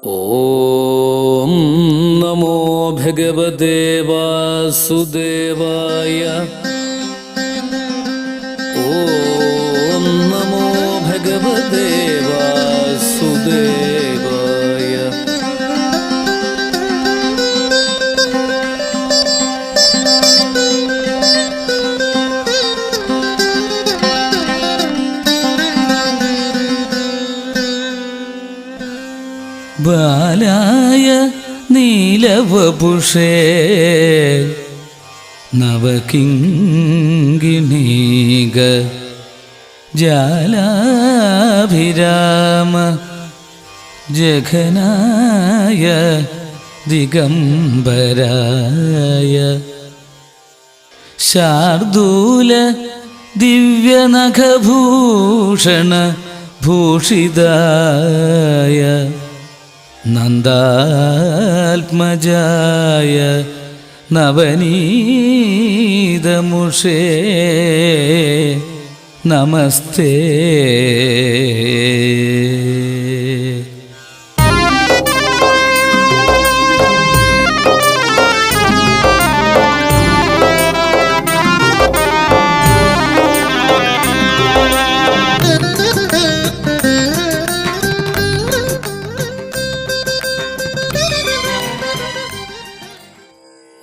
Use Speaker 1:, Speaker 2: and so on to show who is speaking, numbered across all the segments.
Speaker 1: ഓം നമോ ഭഗവതേ വാസുദേവായ. ഓം നമോ ഭഗവതേ വാസുദേവായ. ബാലായ നീലവപുഷേ നവകിങ്കിണീക ജാലാഭിരാമ ജഘനായ ദിഗംബരായ ശാർദൂല ദിവ്യനഖഭൂഷണ ഭൂഷിതായ നന്ദാത്മജായ നവനീതമുഷേ നമസ്തേ.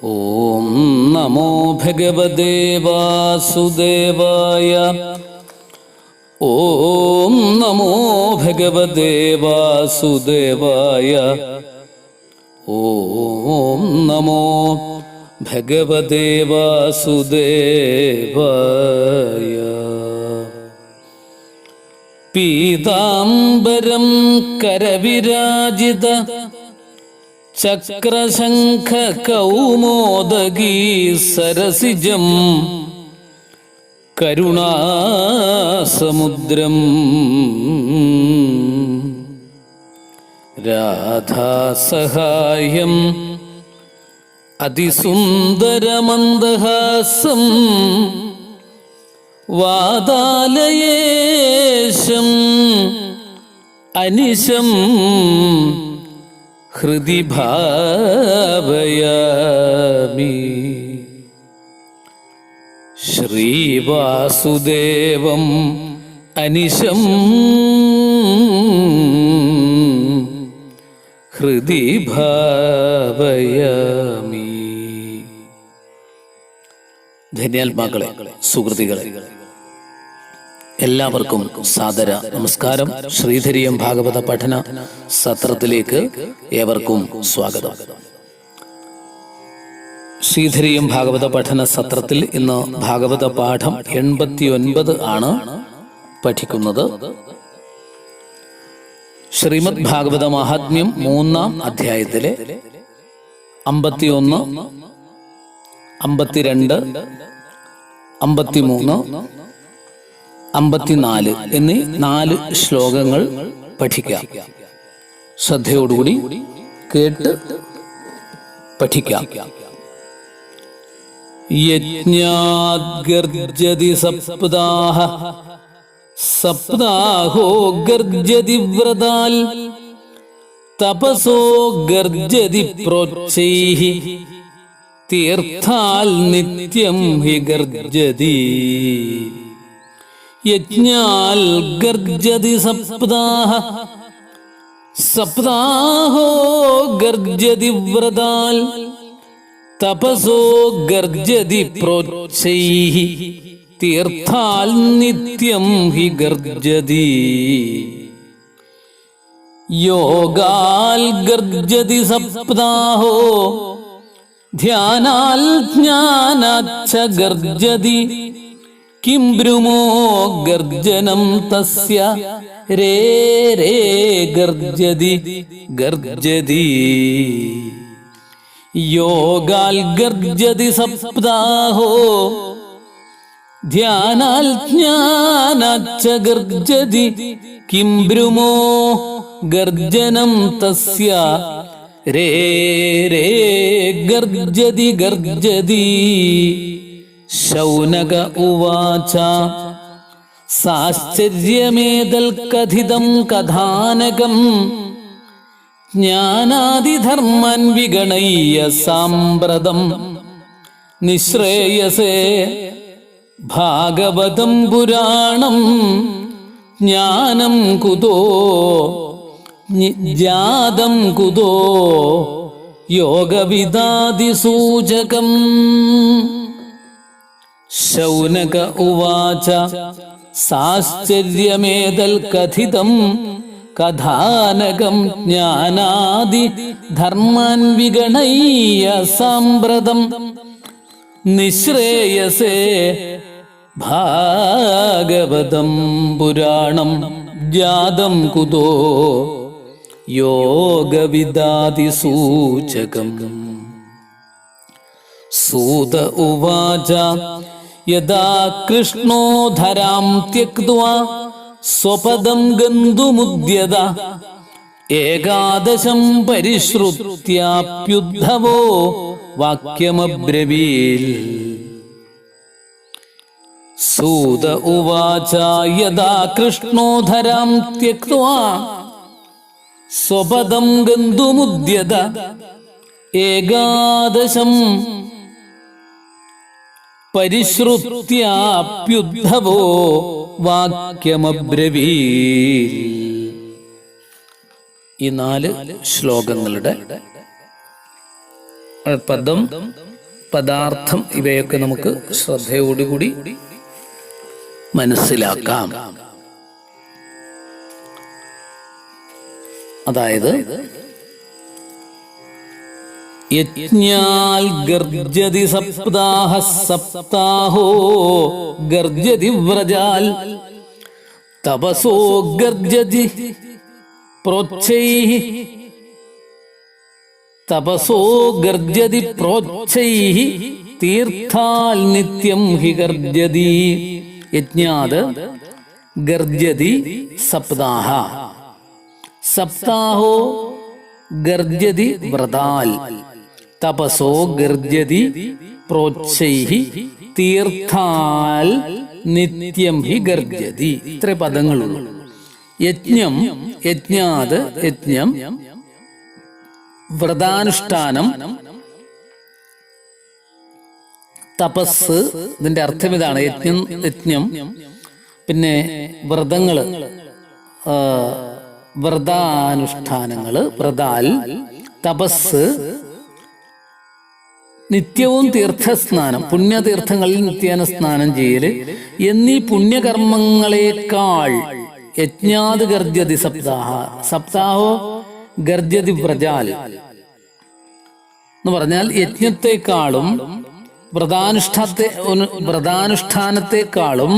Speaker 1: ഓം നമോ ഭഗവതേ വാസുദേവായ. ഓം നമോ ഭഗവതേ വാസുദേവായ. ഓം നമോ ഭഗവതേ വാസുദേവായ. പീതാംബരം കരവിരാജിത ചക്രശംഖ കൗമോദഗീ സരസിജം കരുണാസമുദ്രം രാധാസഹായം അതിസുന്ദരമന്ദഹാസം വാതാലയേശം അനിശം ഹൃദി ഭാവയാമി. ശ്രീവാസുദേവം അനിശം ഹൃദി ഭാവയാമി. ധന്യാത്മാക്കളെ, സുഹൃത്തുക്കളെ, എല്ലാവർക്കും സാദര നമസ്കാരം. ശ്രീധരീയം ഭാഗവത പഠന സത്രത്തിലേക്ക് ഏവർക്കും സ്വാഗതം. ശ്രീധരീയം ഭാഗവത പഠന സത്രത്തിൽ ഇന്ന് ഭാഗവത പാഠം 89 ആണ് പഠിക്കുന്നത്. ശ്രീമദ് ഭാഗവത മഹാത്മ്യം 3-ാം അധ്യായത്തിലെ 51, 52, 53, 54 എന്നീ 4 ശ്ലോകങ്ങൾ പഠിക്കാം. ശ്രദ്ധയോടുകൂടി കേട്ട് പഠിക്കാം. യജ്ഞാദ്ഗർജതി സപ്താഹ സപ്താഹോ ഗർജതി വ്രതാൽ തപസോ ഗർജതി പ്രോച്ചൈഃ തീർത്ഥാൽ നിത്യം ഹി ഗർജതി. യജ്ഞാൽ ഗർജതി സപ്താഹ സപ്താഹോ ഗർജതി വ്രതാൽ തപസോ ഗർജതി പ്രോച്ചൈഃ തീർത്ഥാൽ നിത്യം ഹി ഗർജതി. യോഗാൽ ഗർജതി സപ്താഹോ ധ്യാനാൽ ജ്ഞാനാച്ഛ ഗർജതി. കിം ബ്രൂമോ ഗർജനം തസ്യ രേ രേ ഗർജതി ഗർജതി. യോഗാൽ ഗർജതി സപ്താഹോ ധ്യാനാൽ ജ്ഞാനാച്ഛ ഗർജതി. കിം ബ്രൂമോ ഗർജനം തസ്യ രേ രേ ഗർജതി ഗർജതി. ശൗനക ഉവാച സാശ്ചര്യമേതൽ കഥിതം കഥാനകം ജ്ഞാനാദിധർമ്മൻ വിഗണയ്യ സാമ്പ്രതം നിശ്രേയസേ ഭാഗവതം പുരാണം ജ്ഞാനം കുതോ ജാതം കുതോ യോഗവിദാദിസൂചകം. ശൗനക ഉവാച സാശ്ചര്യമേതൽ കഥിതം കഥാനകം ജ്ഞാനാദി ധർമാൻ വിഗണയ്യ സാമ്പ്രതം നിശ്രേയസേ ഭാഗവതം പുരാണം ജാതം കുതോ യോഗവിദാദിസൂചകം. സൂത ഉവാച യദാ കൃഷ്ണോ ധരാം ത്യക്ത്വാ സ്വപദം ഗന്തുമുദ്യത ഏകാദശം പരിശ്രുത്യാപ്യുദ്ധവോ വാക്യമബ്രവീൽ. സൂത ഉവാച യദാ കൃഷ്ണോ ധരാം ത്യക്ത്വാ സ്വപദം ഗന്തുമുദ്യത ഏകാദശം പരിശ്രുത്യാപ്യുദ്ധവോ വാക്യമബ്രവീൽ. ഈ 4 ശ്ലോകങ്ങളുടെ പദം, പദാർത്ഥം ഇവയൊക്കെ നമുക്ക് ശ്രദ്ധയോടുകൂടി മനസ്സിലാക്കാം. അതായത് യജ്ഞാൽ ഗർജതി സപ്താഹ സപ്താഹോ ഗർജതി വ്രജാൽ തപസോ ഗർജതി പ്രോച്ഛൈഃ തപസോ ഗർജതി പ്രോച്ഛൈഃ തീർത്ഥാൽ നിത്യം ഹി ഗർജതി. യജ്ഞാത് ഗർജതി സപ്താഹ സപ്താഹോ ഗർജതി വ്രതാൽ തപസോ ഗർജതി പ്രോച്ഛൈഃ തീർത്ഥാൽ നിത്യം ഹി ഗർജതി. ഇത്ര പദങ്ങളുള്ളൂ. യജ്ഞം, യജ്ഞാത് യജ്ഞം, വ്രതാനുഷ്ഠാനം, തപസ്. ഇതിന്റെ അർത്ഥം ഇതാണ്. യജ്ഞം, യജ്ഞം, പിന്നെ വ്രതങ്ങള്, വ്രതാനുഷ്ഠാനങ്ങള്, വ്രതാൽ, തപസ്, നിത്യവും തീർത്ഥസ്നാനം, പുണ്യതീർത്ഥങ്ങളിൽ നിത്യേന സ്നാനം ചെയ്യല് എന്നീ പുണ്യകർമ്മങ്ങളെക്കാൾ യജ്ഞാത് ഗർജതി സപ്താഹ സപ്താഹോ ഗർജതി വ്രജാൽ എന്ന് പറഞ്ഞാൽ യജ്ഞത്തെക്കാളും വ്രതാനുഷ്ഠാനത്തെക്കാളും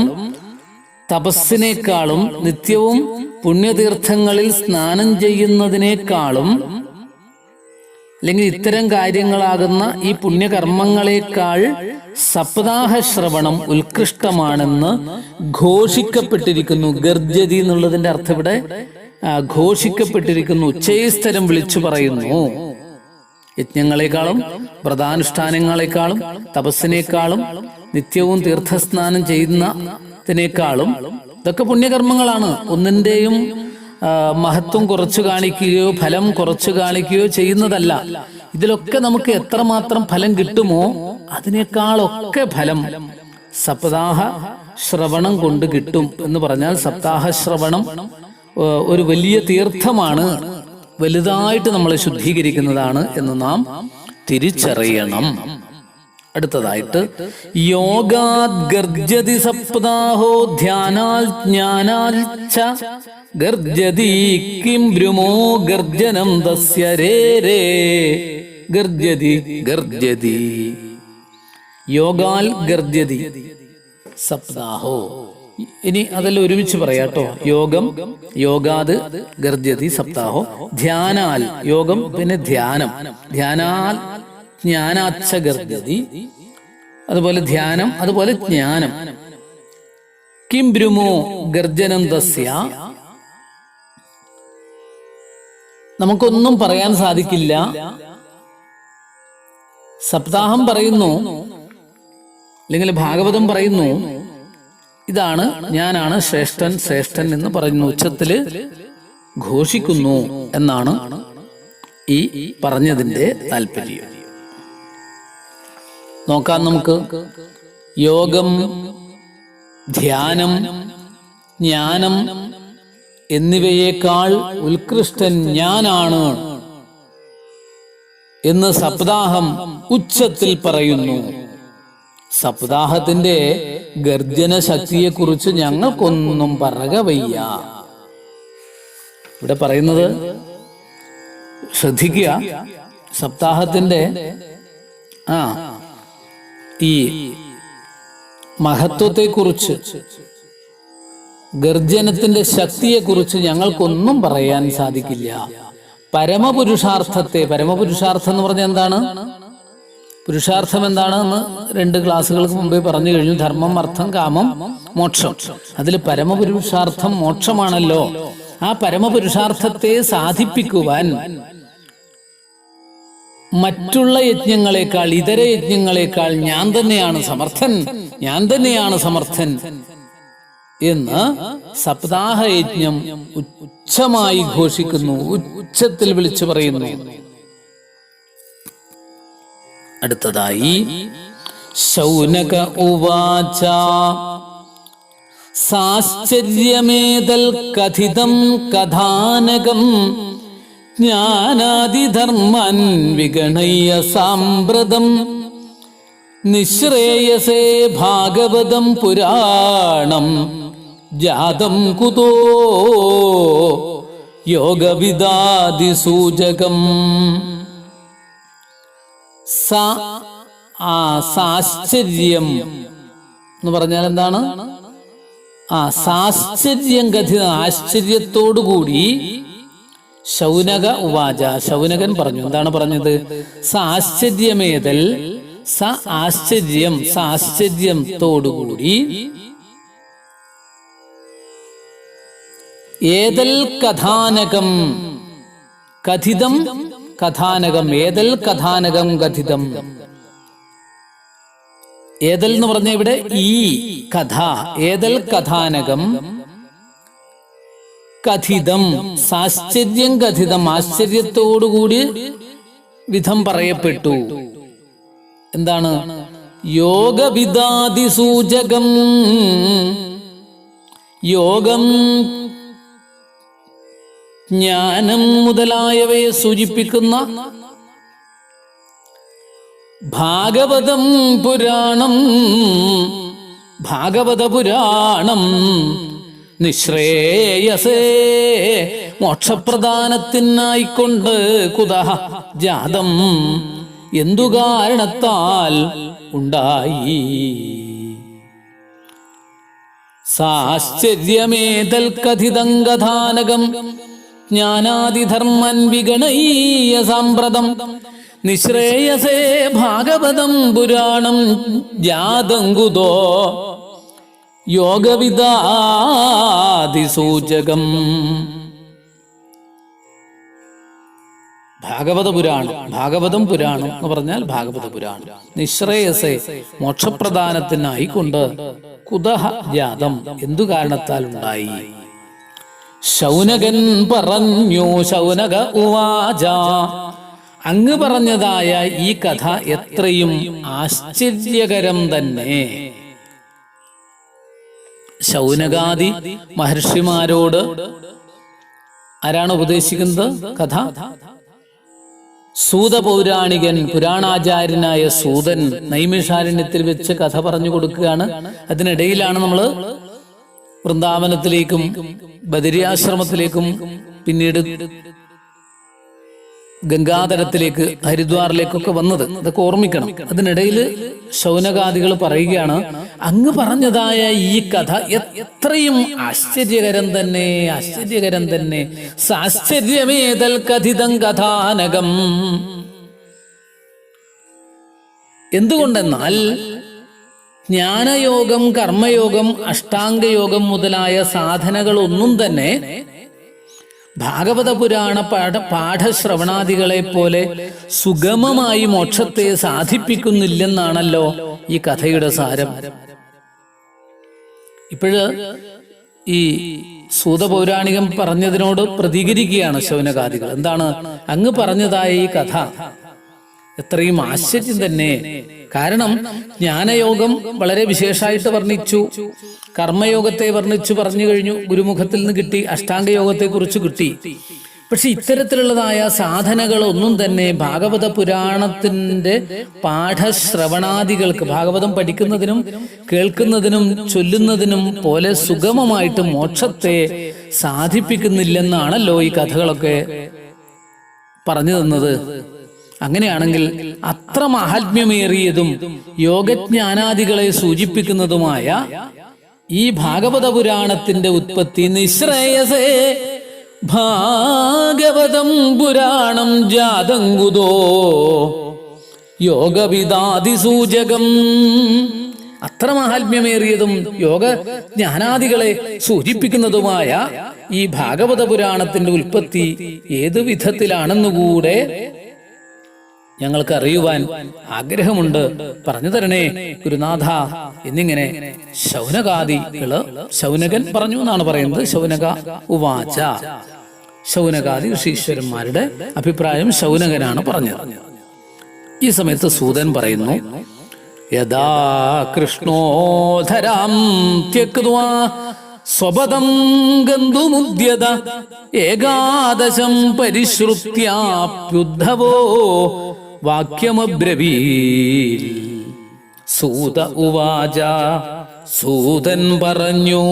Speaker 1: തപസ്സിനേക്കാളും നിത്യവും പുണ്യതീർത്ഥങ്ങളിൽ സ്നാനം ചെയ്യുന്നതിനേക്കാളും അല്ലെങ്കിൽ ഇത്തരം കാര്യങ്ങളാകുന്ന ഈ പുണ്യകർമ്മങ്ങളെക്കാൾ സപ്താഹ ശ്രവണം ഉത്കൃഷ്ടമാണെന്ന് ഘോഷിക്കപ്പെട്ടിരിക്കുന്നു. ഗർജതി എന്നുള്ളതിന്റെ അർത്ഥം ഇവിടെ ഘോഷിക്കപ്പെട്ടിരിക്കുന്നു, ഉച്ചൈസ്തരം വിളിച്ചു പറയുന്നു. യജ്ഞങ്ങളെക്കാളും വ്രതാനുഷ്ഠാനങ്ങളെക്കാളും തപസ്സിനേക്കാളും നിത്യവും തീർത്ഥസ്നാനം ചെയ്യുന്നതിനേക്കാളും ഇതൊക്കെ പുണ്യകർമ്മങ്ങളാണ്. ഒന്നിന്റെയും മഹത്വം കുറച്ചു കാണിക്കുകയോ ഫലം കുറച്ചു കാണിക്കുകയോ ചെയ്യുന്നതല്ല. ഇതിലൊക്കെ നമുക്ക് എത്രമാത്രം ഫലം കിട്ടുമോ അതിനേക്കാളൊക്കെ ഫലം സപ്താഹ ശ്രവണം കൊണ്ട് കിട്ടും എന്ന് പറഞ്ഞാൽ സപ്താഹ ശ്രവണം ഒരു വലിയ തീർത്ഥമാണ്, വലുതായിട്ട് നമ്മളെ ശുദ്ധീകരിക്കുന്നതാണ് എന്ന് നാം തിരിച്ചറിയണം. അടുത്തതായിട്ട് യോഗാത് ഗർജതി സപ്താഹോ ധ്യാനാൽ ജ്ഞാനാൽ ച ഗർജതി കിം ബ്രുമോ ഗർജനം തസ്യ രേ രേ ഗർജതി ഗർജതി. യോഗാൽ ഗർജതി സപ്താഹോ. ഇനി അതെല്ലാം ഒരുമിച്ച് പറയാട്ടോ. യോഗം, യോഗാത് ഗർജതി സപ്താഹോ. ധ്യാനാൽ യോഗം, പിന്നെ ധ്യാനം, ധ്യാനാൽ ജ്ഞാനാച്ഛ ഗർജതി. അതുപോലെ ധ്യാനം, അതുപോലെ ജ്ഞാനം. കിം ബ്രുമോ ഗർജനം തസ്യ. നമുക്കൊന്നും പറയാൻ സാധിക്കില്ല. സപ്താഹം പറയുന്നു, അല്ലെങ്കിൽ ഭാഗവതം പറയുന്നു, ഇതാണ് ഞാനാണ് ശ്രേഷ്ഠൻ, ശ്രേഷ്ഠൻ എന്ന് പറയുന്നു, ഉച്ചത്തില് ഘോഷിക്കുന്നു എന്നാണ് ഈ പറഞ്ഞതിൻ്റെ താല്പര്യം. നോക്കാം നമുക്ക്. യോഗം, ധ്യാനം, ജ്ഞാനം എന്നിവയേക്കാൾ ഉത്കൃഷ്ടൻ ഞാനാണ് എന്ന് സപ്താഹം ഉച്ചത്തിൽ പറയുന്നു. സപ്താഹത്തിന്റെ ഗർജന ശക്തിയെക്കുറിച്ച് ഞങ്ങൾക്കൊന്നും പറക വയ്യ. ഇവിടെ പറയുന്നത് ശ്രദ്ധിക്കുക. സപ്താഹത്തിന്റെ ഈ മഹത്വത്തെക്കുറിച്ച്, ഗർജനത്തിന്റെ ശക്തിയെക്കുറിച്ച് ഞങ്ങൾക്കൊന്നും പറയാൻ സാധിക്കില്ല. പരമപുരുഷാർത്ഥത്തെ, പരമപുരുഷാർത്ഥം എന്ന് പറഞ്ഞാൽ എന്താണ്? പുരുഷാർത്ഥം എന്താണെന്ന് 2 ക്ലാസ്സുകൾക്ക് മുമ്പേ പറഞ്ഞു കഴിഞ്ഞു. ധർമ്മം, അർത്ഥം, കാമം, മോക്ഷം. അതിൽ പരമപുരുഷാർത്ഥം മോക്ഷമാണല്ലോ. ആ പരമപുരുഷാർത്ഥത്തെ സാധിപ്പിക്കുവാൻ മറ്റുള്ള യജ്ഞങ്ങളെക്കാൾ, ഇതര യജ്ഞങ്ങളെക്കാൾ ഞാൻ തന്നെയാണ് സമർത്ഥൻ, ഞാൻ തന്നെയാണ് സമർത്ഥൻ എന്ന് സപ്താഹയജ്ഞം ഉച്ചമായി ഘോഷിക്കുന്നു, ഉച്ചത്തിൽ വിളിച്ചു പറയുന്നു. അടുത്തതായി ശൗനക ഉവാച സാശ്ചര്യമേതൽ കഥിതം കഥാനകം ജ്ഞാനാദിധർമ്മൻ വിഗണയ്യ സാമ്പ്രതം നിശ്രേയസേ ഭാഗവതം പുരാണം ജാതം കുതോ യോഗവിദാദിസൂചകം. സാശ്ചര്യം എന്ന് പറഞ്ഞാൽ എന്താണ്? സാശ്ചര്യം കഥിത, ആശ്ചര്യത്തോടുകൂടി. ശൗനക ഉവാച, ശൗനകൻ പറഞ്ഞു. എന്താണ് പറഞ്ഞത്? സാശ്ചര്യമേതൽ, ആശ്ചര്യം, സാശ്ചര്യത്തോടുകൂടി. ഏതൽ കഥാനകം, കഥിതം കഥാനകം, ഏതൽ കഥാനകം കഥിതം. ഏതൽ എന്ന് പറഞ്ഞ ഇവിടെ ഈ കഥ, ഏതൽ കഥാനകം കഥിതം, സാശ്ചര്യം കഥിതം, ആശ്ചര്യത്തോടുകൂടി വിധം പറയപ്പെട്ടു. എന്താണ്? യോഗവിദാദിസൂചകം, യോഗം, ജ്ഞാനം മുതലായവയെ സൂചിപ്പിക്കുന്ന ഭാഗവതം പുരാണം, ഭാഗവത പുരാണം നിശ്രേയസേ മോക്ഷപ്രദാനത്തിനായിക്കൊണ്ട് കുതഃ ജാതം എന്തു കാരണത്താൽ ഉണ്ടായി. സാശ്ചര്യമേതൽ കഥിതം കഥാനകം ജ്ഞാനാദിധർമ്മൻ വിഗണയ്യ സാമ്പ്രതം നിശ്രേയസേ ഭാഗവതം പുരാണം ജാതം കുതോ യോഗവിദാദിസൂചകം. ഭാഗവത പുരാണം, ഭാഗവതം പുരാണം എന്ന് പറഞ്ഞാൽ ഭാഗവത പുരാണം. നിശ്രേയസേ മോക്ഷപ്രദാനത്തിനായിക്കൊണ്ട് കുതഃ ജാതം എന്തു കാരണത്താൽ ഉണ്ടായി. ശൗനകൻ പറഞ്ഞു. ശൗനക ഉവാച, അങ്ങ് പറഞ്ഞതായ ഈ കഥ എത്രയും ആശ്ചര്യകരം തന്നെ. ശൗനകാദി മഹർഷിമാരോട് ആരാണ് ഉപദേശിക്കുന്നത് കഥ? സൂത പൗരാണികൻ, പുരാണാചാര്യനായ സൂതൻ നൈമിഷാരണ്യത്തിൽ വെച്ച് കഥ പറഞ്ഞു കൊടുക്കുകയാണ്. അതിനിടയിലാണ് നമ്മൾ വൃന്ദാവനത്തിലേക്കും ബദരിയാശ്രമത്തിലേക്കും പിന്നീട് ഗംഗാതരത്തിലേക്ക്, ഹരിദ്വാറിലേക്കൊക്കെ വന്നത്. അതൊക്കെ ഓർമ്മിക്കണം. അതിനിടയിൽ ശൗനകാദികൾ പറയുകയാണ്, അങ്ങ് പറഞ്ഞതായ ഈ കഥ എത്രയും ആശ്ചര്യകരം തന്നെ, ആശ്ചര്യകരം തന്നെ. സാശ്ചര്യമേതൽ കഥിതം കഥാനകം. എന്തുകൊണ്ടെന്നാൽ ജ്ഞാനയോഗം, കർമ്മയോഗം, അഷ്ടാംഗയോഗം മുതലായ സാധനകളൊന്നും തന്നെ ഭാഗവത പുരാണ പാഠശ്രവണാദികളെ പോലെ സുഗമമായി മോക്ഷത്തെ സാധിപ്പിക്കുന്നില്ലെന്നാണല്ലോ ഈ കഥയുടെ സാരം. ഇപ്പോഴ് ഈ സൂതപൗരാണികം പറഞ്ഞതിനോട് പ്രതികരിക്കുകയാണ് ശൗനകാദികൾ. എന്താണ് അങ്ങ് പറഞ്ഞതായ ഈ കഥ എത്രയും ആശ്ചര്യം തന്നെ. കാരണം ജ്ഞാനയോഗം വളരെ വിശേഷമായിട്ട് വർണ്ണിച്ചു, കർമ്മയോഗത്തെ വർണ്ണിച്ചു പറഞ്ഞു കഴിഞ്ഞു, ഗുരുമുഖത്തിൽ നിന്ന് കിട്ടി, അഷ്ടാംഗയോഗത്തെ കുറിച്ച് കിട്ടി. പക്ഷെ ഇത്തരത്തിലുള്ളതായ സാധനകളൊന്നും തന്നെ ഭാഗവത പുരാണത്തിന്റെ പാഠശ്രവണാദികൾക്ക്, ഭാഗവതം പഠിക്കുന്നതിനും കേൾക്കുന്നതിനും ചൊല്ലുന്നതിനും പോലെ സുഗമമായിട്ട് മോക്ഷത്തെ സാധിപ്പിക്കുന്നില്ലെന്നാണല്ലോ ഈ കഥകളൊക്കെ പറഞ്ഞു തന്നത്. അങ്ങനെയാണെങ്കിൽ അത്ര മഹാത്മ്യമേറിയതും യോഗജ്ഞാനാദികളെ സൂചിപ്പിക്കുന്നതുമായ ഈ ഭാഗവത പുരാണത്തിന്റെ ഉത്പത്തി നിശ്രേയസേ ഭാഗവതം പുരാണം ജാതങ്കുതോ യോഗവിദാദിസൂചകം. അത്ര മഹാത്മ്യമേറിയതും യോഗ ജ്ഞാനാദികളെ സൂചിപ്പിക്കുന്നതുമായ ഈ ഭാഗവത പുരാണത്തിന്റെ ഉൽപ്പത്തി ഏതു വിധത്തിലാണെന്നുകൂടെ ഞങ്ങൾക്ക് അറിയുവാൻ ആഗ്രഹമുണ്ട്, പറഞ്ഞു തരണേ ഗുരുനാഥ എന്നിങ്ങനെ ശൗനകാദികള്, ശൗനകൻ പറഞ്ഞു എന്നാണ് പറയുന്നത്. ശൗനക ഉവാച, ശൗനകാദി ഋഷീശ്വരന്മാരുടെ അഭിപ്രായം ശൗനകനാണ് പറഞ്ഞത്. ഈ സമയത്ത് സൂതൻ പറയുന്നു, യഥാ കൃഷ്ണോധരാം ത്യക്ത്വാ സ്വപദം ഗന്ധുമുദ്യത ഏകാദശം പരിശ്രുത്യാപ്യുദ്ധവോ വാക്യമബ്രവീൽ. സൂത ഉവാച, സൂതൻ പറഞ്ഞു,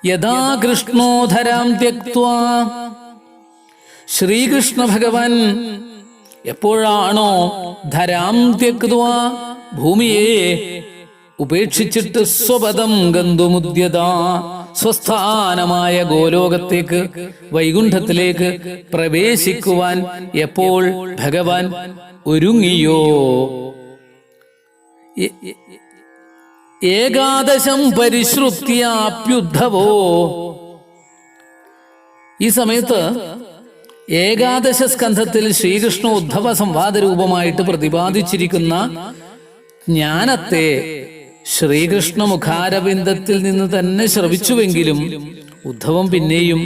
Speaker 1: യഥാ കൃഷ്ണോധരാം ത്യക്ത്വാ, ശ്രീകൃഷ്ണ ഭഗവാൻ എപ്പോഴാണോ ധരാം ത്യക്ത്വാ, ഭൂമിയെ ഉപേക്ഷിച്ചിട്ട് സ്വപദം ഗന്ധുമുദ്യത, സ്വസ്ഥാനമായ ഗോലോകത്തേക്ക്, വൈകുണ്ഠത്തിലേക്ക് പ്രവേശിക്കുവാൻ എപ്പോൾ ഭഗവാൻ ഒരുങ്ങിയോ, ഏകാദശം പരിശ്രുത്യാപ്യുദ്ധവോ, ഈ സമയത്ത് ഏകാദശ സ്കന്ധത്തിൽ ശ്രീകൃഷ്ണ ഉദ്ധവ സംവാദ രൂപമായിട്ട് പ്രതിപാദിച്ചിരിക്കുന്ന ജ്ഞാനത്തെ ശ്രീകൃഷ്ണ മുഖാരവിന്ദത്തിൽ നിന്ന് തന്നെ ശ്രവിച്ചുവെങ്കിലും ഉദ്ധവം പിന്നെയും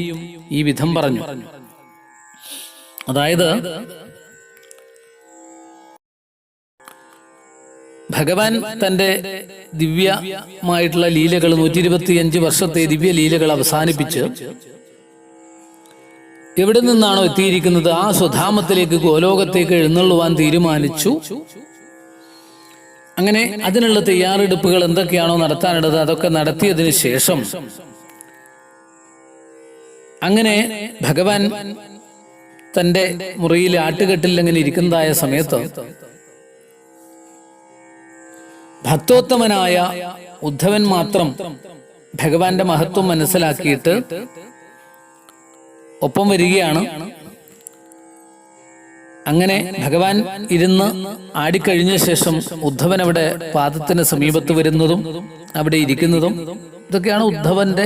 Speaker 1: ഈ വിധം പറഞ്ഞു. അതായത് ഭഗവാൻ തന്റെ ദിവ്യമായിട്ടുള്ള ലീലകൾ, 125 വർഷത്തെ ദിവ്യ ലീലകൾ അവസാനിപ്പിച്ച് എവിടെ നിന്നാണോ എത്തിയിരിക്കുന്നത് ആ സ്വധാമത്തിലേക്ക്, ഗോലോകത്തേക്ക് എഴുന്നള്ളുവാൻ തീരുമാനിച്ചു. അങ്ങനെ അതിനുള്ള തയ്യാറെടുപ്പുകൾ എന്തൊക്കെയാണോ നടത്താനുള്ളത് അതൊക്കെ നടത്തിയതിന് ശേഷം അങ്ങനെ ഭഗവാൻ തന്റെ മുറിയിൽ ആട്ടുകെട്ടിൽ അങ്ങനെ ഇരിക്കുന്നതായ സമയത്ത് ഭക്തോത്തമനായ ഉദ്ധവൻ മാത്രം ഭഗവാന്റെ മഹത്വം മനസ്സിലാക്കിയിട്ട് ഒപ്പം വരികയാണ്. അങ്ങനെ ഭഗവാൻ ഇരുന്ന് ആടിക്കഴിഞ്ഞ ശേഷം ഉദ്ധവൻ അവിടെ പാദത്തിന് സമീപത്ത് വരുന്നതും അവിടെ ഇരിക്കുന്നതും ഇതൊക്കെയാണ് ഉദ്ധവന്റെ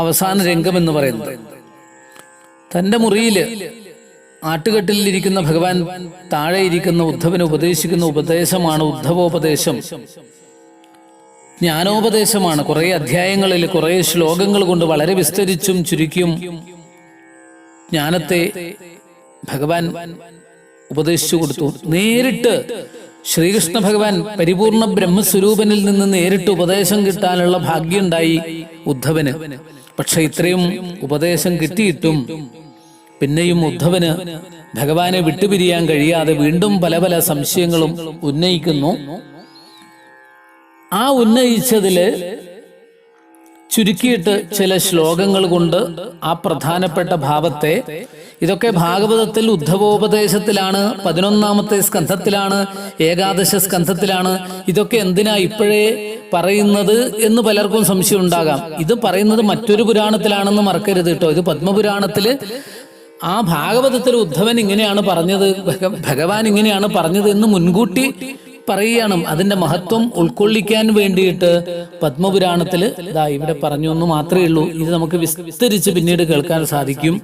Speaker 1: അവസാന രംഗം എന്ന് പറയുന്നത്. തന്റെ മുറിയില് ആട്ടുകെട്ടിലിരിക്കുന്ന ഭഗവാൻ താഴെ ഇരിക്കുന്ന ഉദ്ധവന് ഉപദേശിക്കുന്ന ഉപദേശമാണ് ഉദ്ധവോപദേശം. ജ്ഞാനോപദേശമാണ്. കുറെ അധ്യായങ്ങളിൽ കുറെ ശ്ലോകങ്ങൾ കൊണ്ട് വളരെ വിസ്തരിച്ചും ചുരുക്കിയും ജ്ഞാനത്തെ ഭഗവാൻ ഉപദേശിച്ചു കൊടുത്തു. നേരിട്ട് ശ്രീകൃഷ്ണ ഭഗവാൻ പരിപൂർണ ബ്രഹ്മസ്വരൂപനിൽ നിന്ന് നേരിട്ട് ഉപദേശം കിട്ടാനുള്ള ഭാഗ്യമുണ്ടായി ഉദ്ധവന്. പക്ഷെ ഇത്രയും ഉപദേശം കിട്ടിയിട്ടും പിന്നെയും ഉദ്ധവന് ഭഗവാനെ വിട്ടുപിരിയാൻ കഴിയാതെ വീണ്ടും പല പല സംശയങ്ങളും ഉന്നയിക്കുന്നു. ആ ഉന്നയിച്ചതില് ചുരുക്കിയിട്ട് ചില ശ്ലോകങ്ങൾ കൊണ്ട് ആ പ്രധാനപ്പെട്ട ഭാവത്തെ, ഇതൊക്കെ ഭാഗവതത്തിൽ ഉദ്ധവോപദേശത്തിലാണ്, 11ാമത്തെ സ്കന്ധത്തിലാണ്, ഏകാദശ സ്കന്ധത്തിലാണ്. ഇതൊക്കെ എന്തിനാ ഇപ്പോഴേ പറയുന്നത് എന്ന് പലർക്കും സംശയം ഉണ്ടാകാം. ഇത് പറയുന്നത് മറ്റൊരു പുരാണത്തിലാണെന്ന് മറക്കരുത് കേട്ടോ. ഇത് പത്മപുരാണത്തില് ആ ഭാഗവതത്തിൽ ഉദ്ധവൻ ഇങ്ങനെയാണ് പറഞ്ഞത്, ഭഗവാൻ ഇങ്ങനെയാണ് പറഞ്ഞത് എന്ന് മുൻകൂട്ടി പറയുകയാണ്. അതിന്റെ മഹത്വം ഉൾക്കൊള്ളിക്കാൻ വേണ്ടിയിട്ട് പത്മപുരാണത്തില് ഇതാ ഇവിടെ പറഞ്ഞു എന്ന് മാത്രമേ ഉള്ളൂ. ഇത് നമുക്ക് വിസ്തരിച്ച് പിന്നീട് കേൾക്കാൻ സാധിക്കും.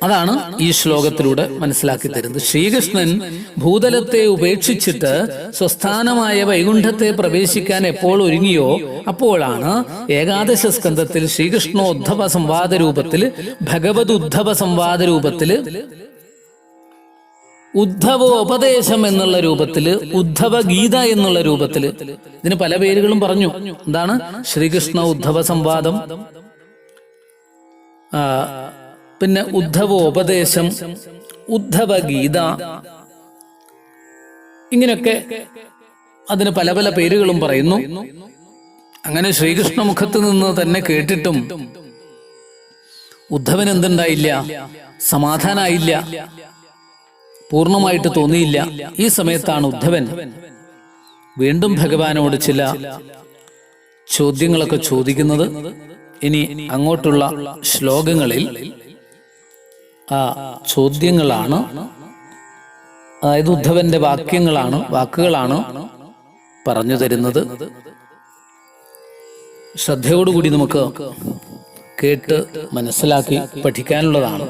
Speaker 1: അതാണ് ഈ ശ്ലോകത്തിലൂടെ മനസ്സിലാക്കി തരുന്നത്. ശ്രീകൃഷ്ണൻ ഭൂതലത്തെ ഉപേക്ഷിച്ചിട്ട് സ്വസ്ഥാനമായ വൈകുണ്ഠത്തെ പ്രവേശിക്കാൻ എപ്പോൾ ഒരുങ്ങിയോ അപ്പോഴാണ് ഏകാദശ സ്കന്ധത്തിൽ ശ്രീകൃഷ്ണോദ്ധവ സംവാദ രൂപത്തിൽ, ഭഗവത് ഉദ്ധവ സംവാദ രൂപത്തിൽ, ഉദ്ധവോപദേശം എന്നുള്ള രൂപത്തില്, ഉദ്ധവ ഗീത എന്നുള്ള രൂപത്തില്, ഇതിന് പല പേരുകളും പറഞ്ഞു. എന്താണ്? ശ്രീകൃഷ്ണ ഉദ്ധവ സംവാദം, പിന്നെ ഉദ്ധവോപദേശം, ഉദ്ധവ ഗീത, ഇങ്ങനെയൊക്കെ അതിന് പല പല പേരുകളും പറയുന്നു. അങ്ങനെ ശ്രീകൃഷ്ണ മുഖത്ത് നിന്ന് തന്നെ കേട്ടിട്ടും ഉദ്ധവൻ എന്തുണ്ടായില്ല? സമാധാനായില്ല, പൂർണ്ണമായിട്ട് തോന്നിയില്ല. ഈ സമയത്താണ് ഉദ്ധവൻ വീണ്ടും ഭഗവാനോട് ചില ചോദ്യങ്ങളൊക്കെ ചോദിക്കുന്നത്. ഇനി അങ്ങോട്ടുള്ള ശ്ലോകങ്ങളിൽ ആ ചോദ്യങ്ങളാണ്, അതായത് ഉദ്ധവന്റെ വാക്കുകളാണ് പറഞ്ഞു തരുന്നത്. ശ്രദ്ധയോടുകൂടി നമുക്ക് കേട്ട് മനസ്സിലാക്കി പഠിക്കാനുള്ളതാണ്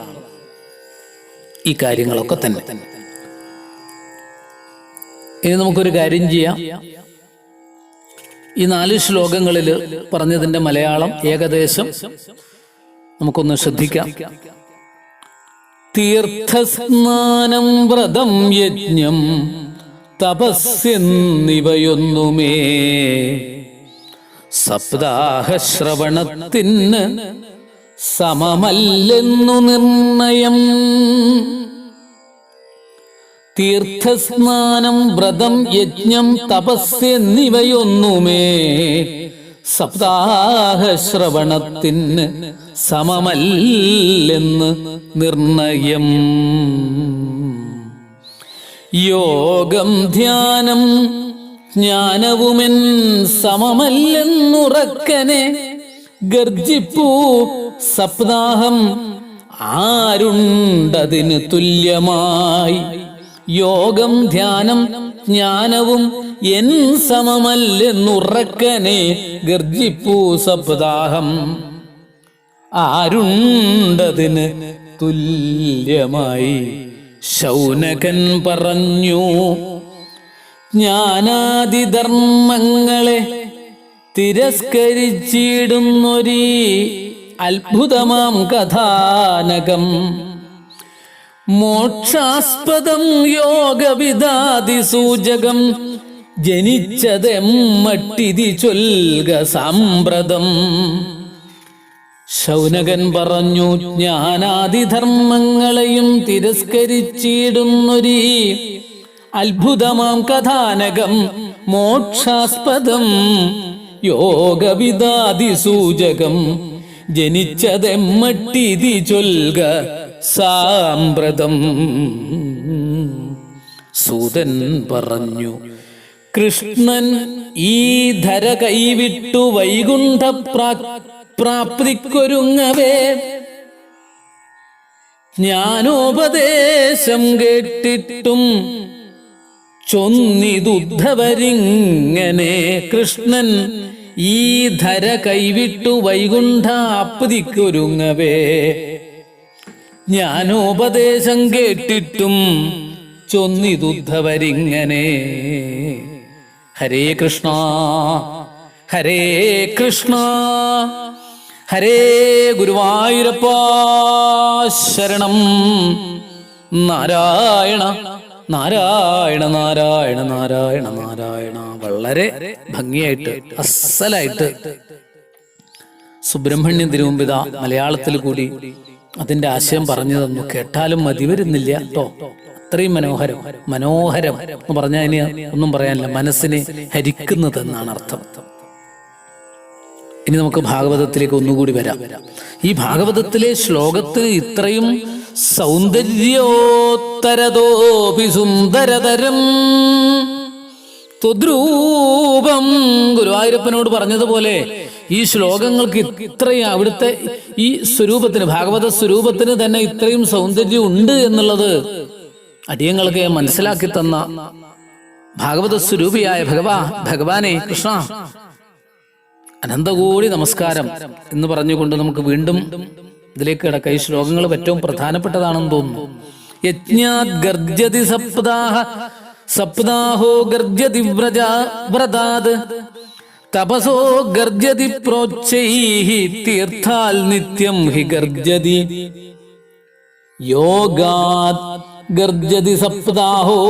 Speaker 1: ഈ കാര്യങ്ങളൊക്കെ തന്നെ. ഇനി നമുക്കൊരു കാര്യം ചെയ്യാം. ഈ 4 ശ്ലോകങ്ങളിൽ പറഞ്ഞതിന്റെ മലയാളം ഏകദേശം നമുക്കൊന്ന് ശ്രദ്ധിക്കാം. തീർത്ഥസ്നാനം, വ്രതം, യജ്ഞം, തപസ്സെന്നിവയൊന്നുമേ സപ്താഹശ്രവണത്തിന് സമമല്ലെന്നു നിർണയം. തീർത്ഥസ്നാനം, വ്രതം, യജ്ഞം, തപസ് എന്നിവയൊന്നുമേ സപ്താഹശ്രവണത്തിന് സമമല്ലെന്ന് നിർണയം. യോഗം, ധ്യാനം, ജ്ഞാനവുമെൻ സമമല്ലെന്നുറക്കനെ ഗർജിപ്പൂ സപ്താഹം ആരുണ്ടതിന് തുല്യമായി. യോഗം, ധ്യാനം, ജ്ഞാനവും എൻ സമമല്ലെന്നുറക്കനെ ഗർജിപ്പൂ സപ്താഹം ആരുണ്ടതിന് തുല്യമായി. ശൗനകൻ പറഞ്ഞു, ജ്ഞാനാദിധർമ്മങ്ങളെ തിരസ്കരിച്ചിടുന്നൊരീ അത്ഭുതമാം കഥാനകം മോക്ഷാസ്പദം യോഗവിദാദിസൂചകം ജനിച്ചതെമ്മട്ടിതി ചൊൽക സാമ്പ്രതം. ശൗനകൻ പറഞ്ഞു, ജ്ഞാനാദിധർമ്മങ്ങളെയും തിരസ്കരിച്ചിടുന്നൊരീ അത്ഭുതമാം കഥാനകം മോക്ഷാസ്പദം യോഗവിദാദിസൂചകം ജനിച്ചതെമ്മട്ടിതി ചൊൽക സാമ്പ്രതം. സൂതൻ പറഞ്ഞു, കൃഷ്ണൻ ഈ ധര കൈവിട്ടു വൈകുണ്ഠ പ്രാപ്തിക്കൊരുങ്ങവേ ജ്ഞാനോപദേശം കേട്ടിട്ടും ചൊന്നിതുദ്ധവരിങ്ങനെ. കൃഷ്ണൻ ഈ ധര കൈവിട്ടു വൈകുണ്ഠാപ്തിക്കൊരുങ്ങവേ ജ്ഞാനോപദേശം കേട്ടിട്ടും ചൊന്നിതുദ്ധവരിങ്ങനെ. ഹരേ കൃഷ്ണ ഹരേ കൃഷ്ണ ഹരേ ഗുരുവായൂരപ്പ ശരണം. നാരായണ നാരായണ നാരായണ നാരായണ നാരായണ. വളരെ ഭംഗിയായിട്ട് അസലായിട്ട് സുബ്രഹ്മണ്യം തിരുവമ്പിത മലയാളത്തിൽ കൂടി അതിന്റെ ആശയം പറഞ്ഞു തന്നു. കേട്ടാലും മതി വരുന്നില്ല കേട്ടോ. അത്രയും മനോഹരം. മനോഹരം എന്ന് പറഞ്ഞാൽ ഇനി ഒന്നും പറയാനില്ല, മനസ്സിനെ ഹരിക്കുന്നതെന്നാണ് അർത്ഥം. ഇനി നമുക്ക് ഭാഗവതത്തിലേക്ക് ഒന്നുകൂടി വരാം. ഈ ഭാഗവതത്തിലെ ശ്ലോകത്തിന് ഇത്രയും സൗന്ദര്യോത്തരതോപി സുന്ദരതരം ത്വദ്രൂപം. ഗുരുവായൂരപ്പനോട് പറഞ്ഞതുപോലെ ഈ ശ്ലോകങ്ങൾക്ക് ഇത്രയും, അവിടുത്തെ ഈ സ്വരൂപത്തിന്, ഭാഗവത സ്വരൂപത്തിന് തന്നെ ഇത്രയും സൗന്ദര്യം ഉണ്ട് എന്നുള്ളത് അടിയങ്ങൾക്ക് മനസ്സിലാക്കി തന്ന ഭാഗവത സ്വരൂപിയായ ഭഗവാനെ കൃഷ്ണ അനന്തകോടി നമസ്കാരം എന്ന് പറഞ്ഞുകൊണ്ട് നമുക്ക് വീണ്ടും ഇതിലേക്ക് കിടക്കുക. ഈ ശ്ലോകങ്ങൾ ഏറ്റവും പ്രധാനപ്പെട്ടതാണെന്ന് തോന്നുന്നു. യജ്ഞാത് ഗർജ്യതി സപ്താഹോ ഗർജ്യതി വ്രതാത് തപസോ ഗർജ്യതി പ്രോച്ചൈഹി തീർത്ഥാൽ നിത്യം ഹി ഗർജ്യതി യോഗാത് ഗർജ്യതി സപ്താഹോ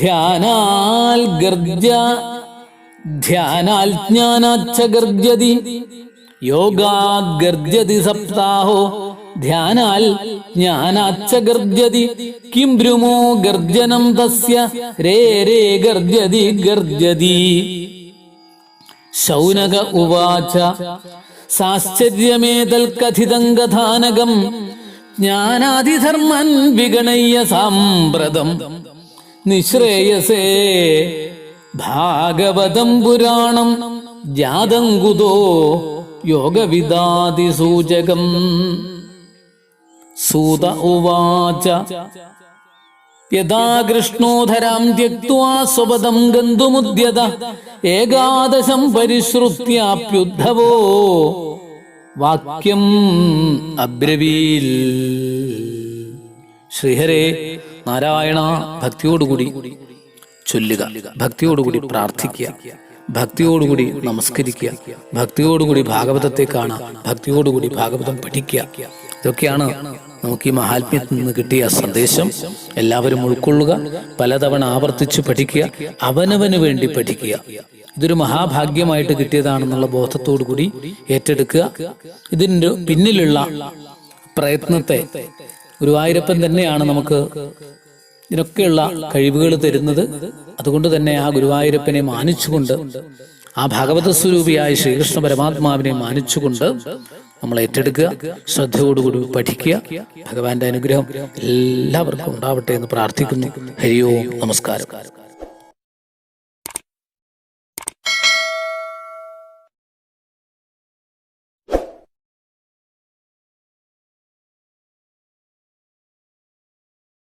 Speaker 1: ധ്യാനാൽ ജ്ഞാനാച്ച ഗർജ്യതി യോഗാത് ഗർജ്യതി സപ്താഹോ ധ്യാനാൽ ജ്ഞാനാച്ച ഗർജ്യതി കിം ബ്രുമോ ഗർജനം തസ്യ രേ ഗർജ്യതി ഗർജ്യതി. ശൗനക ഉവാച സാശ്ചര്യമേതൽ കഥിതം കഥാനകം ജ്ഞാനാദിധർമ്മൻ വിഗണയ്യ സാമ്പ്രതം നിശ്രേയസേ ഭാഗവതം പുരാണം ജാതം കുതോ യോഗവിദാദിസൂചകം. സൂത ഉവാച യഥാ കൃഷ്ണോധരാം ത്യക്ത്വാ സ്വപദം ഗന്തുമുദ്യത ഏകാദശം പരിശ്രുത്യാപ്യുദ്ധവോ വാക്യം അബ്രവീൽ. ശ്രീഹരേ നാരായണ ഭക്തിയോടുകൂടി ചൊല്ലുക, ഭക്തിയോടുകൂടി പ്രാർത്ഥിക്കുക, ഭക്തിയോടുകൂടി നമസ്കരിക്കുക, ഭക്തിയോടുകൂടി ഭാഗവതത്തെ കാണുക, ഭക്തിയോടുകൂടി ഭാഗവതം പഠിക്കുക. ഇതൊക്കെയാണ് നമുക്ക് ഈ മഹാത്മ്യത്തിൽ നിന്ന് കിട്ടിയ സന്ദേശം. എല്ലാവരും ഉൾക്കൊള്ളുക, പലതവണ ആവർത്തിച്ച് പഠിക്കുക, അവനവന് വേണ്ടി പഠിക്കുക. ഇതൊരു മഹാഭാഗ്യമായിട്ട് കിട്ടിയതാണെന്നുള്ള ബോധത്തോടു കൂടി ഏറ്റെടുക്കുക. ഇതിൻ്റെ പിന്നിലുള്ള പ്രയത്നത്തെ ഗുരുവായൂരപ്പൻ തന്നെയാണ് നമുക്ക് ഇതിനൊക്കെയുള്ള കഴിവുകൾ തരുന്നത്. അതുകൊണ്ട് തന്നെ ആ ഗുരുവായൂരപ്പനെ മാനിച്ചുകൊണ്ട്, ആ ഭാഗവത സ്വരൂപിയായ ശ്രീകൃഷ്ണ പരമാത്മാവിനെ മാനിച്ചുകൊണ്ട് നമ്മൾ ഏറ്റെടുക്കുക, ശ്രദ്ധയോടുകൂടി പഠിക്കുക. ഭഗവാന്റെ അനുഗ്രഹം എല്ലാവർക്കും ഉണ്ടാവട്ടെ എന്ന് പ്രാർത്ഥിക്കുന്നു. ഹരി ഓം, നമസ്കാരം.